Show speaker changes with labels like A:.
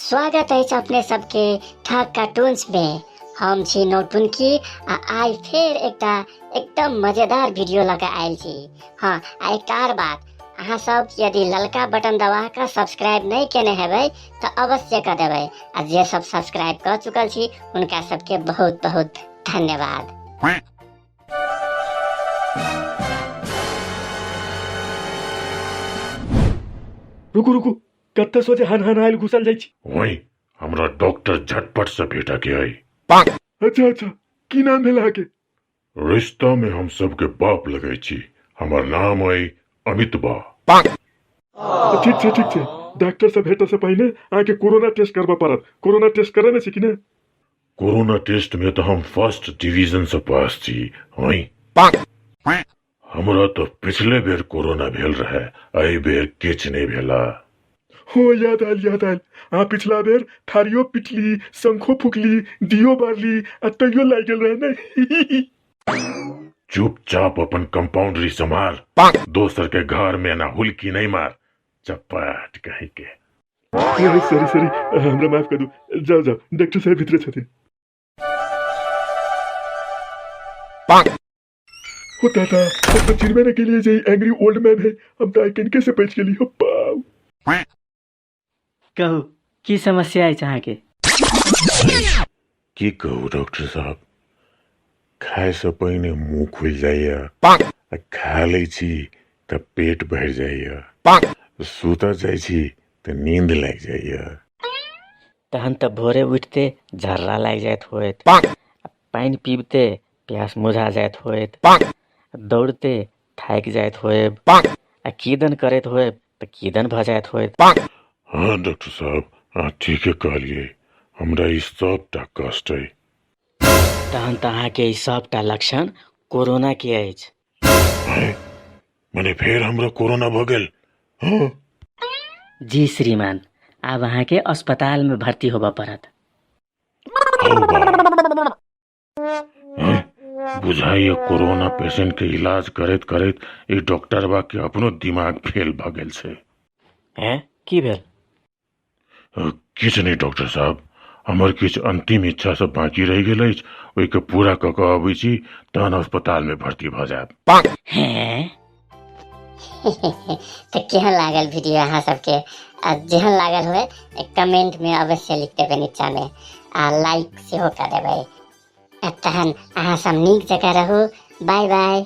A: स्वागत है अपने सबके ठग कार्टून्स में। हम छी नौटुनकी आई फिर एकदम मजेदार वीडियो लगा आयल छी। हाँ, एक और बात, अहाँ सब यदि ललका बटन दबा कर सब्सक्राइब नहीं केने हेबै तो अवश्य कर देबै। आ जे सब सब्सक्राइब कर चुकल छी उनका सबके बहुत बहुत धन्यवाद।
B: रुकू रुकू, कत्ते सोचे हन आयल घुसल जाइ छी।
C: वही हमरा डॉक्टर झटपट से भेटा के आई।
B: अच्छा अच्छा, की नाम भेल अहाँके?
C: रिश्ता में हम सबके बाप लगे छी। हमर नाम है अमित बा।
B: ठीक छै। डॉक्टर से भेटे से पहले अहाँके कोरोना टेस्ट करबा पड़त। कोरोना टेस्ट करे छी कि नहीं?
C: कोरोना टेस्ट में तो हम फर्स्ट डिवीजन से पास छी। वही हमरा तो पिछले बेर कोरोना भेल रहे, एहि बेर किछ नहीं भेला।
B: हो याद आयल। अहाँ पिछला बेर थारियो पिटली, शंखो फुकली, दियो बारली आ तैयो लाग गेल रहे नहीं।
C: चुपचाप अपन कंपाउंडरी संभाल, दोसर के घर में ना हुलकी नहीं मार। चपाट कहीं के।
B: सॉरी, हमरा माफ कर दू। जाओ डॉक्टर साहब भीतर छथिन। होता था अब तो चिरमेने के लिए जे एंग्री ओल्ड मैन है, हम तो किनके से बच गेली। हो पाऊ
D: कहू की समस्या अछि अहाँके?
C: की कहू डॉक्टर साहब, खाए से पहले मुंह खुल जाइए, खा लै छी तो पेट भर जाइए, सुता जाइ छी तो नींद लग जाइए।
D: तहन तऽ भोरे उठते झर्रा लागि जाइत होइत, पानि पीबते प्यास मुझा जाइत होइत, दौड़ते थाकि जाइत होएब, आ कीदन करैत होएब तऽ कीदन भऽ जाइत होइत।
C: हाँ डॉक्टर साहब, अहाँ ठीके कहलिए, हमरा ई सबटा कष्ट है।
D: तहन तऽ अहाँके ई सबटा लक्षण कोरोना के अछि।
C: मने फेर हमरा कोरोना भऽ गेल? हाँ
D: जी श्रीमान, आब अहाँके अस्पताल में भर्ती होबऽ पड़त।
C: बुझाइए कोरोना पेशेंट के इलाज करैत करैत ई डॉक्टर बा के अपनो दिमाग फेल भऽ गेल छै।
D: हैं, की भेल?
C: किछु नहीं डॉक्टर साहब, हमर किछु अंतिम इच्छा सब बाकी रह गेल अछि, ओहिके पूरा कऽ कऽ अबै छी, तहन अस्पताल में भर्ती भऽ जायब।
D: हैं?
A: तो केहन लागल वीडियो अहाँ सबके? जेहन लागल हुए एक कमेंट में अवश्य लिख देबै नीचा में, आ लाइक सेहो कर देबै। तहन अहाँ सब नीक जकाँ रहू। बाय बाय।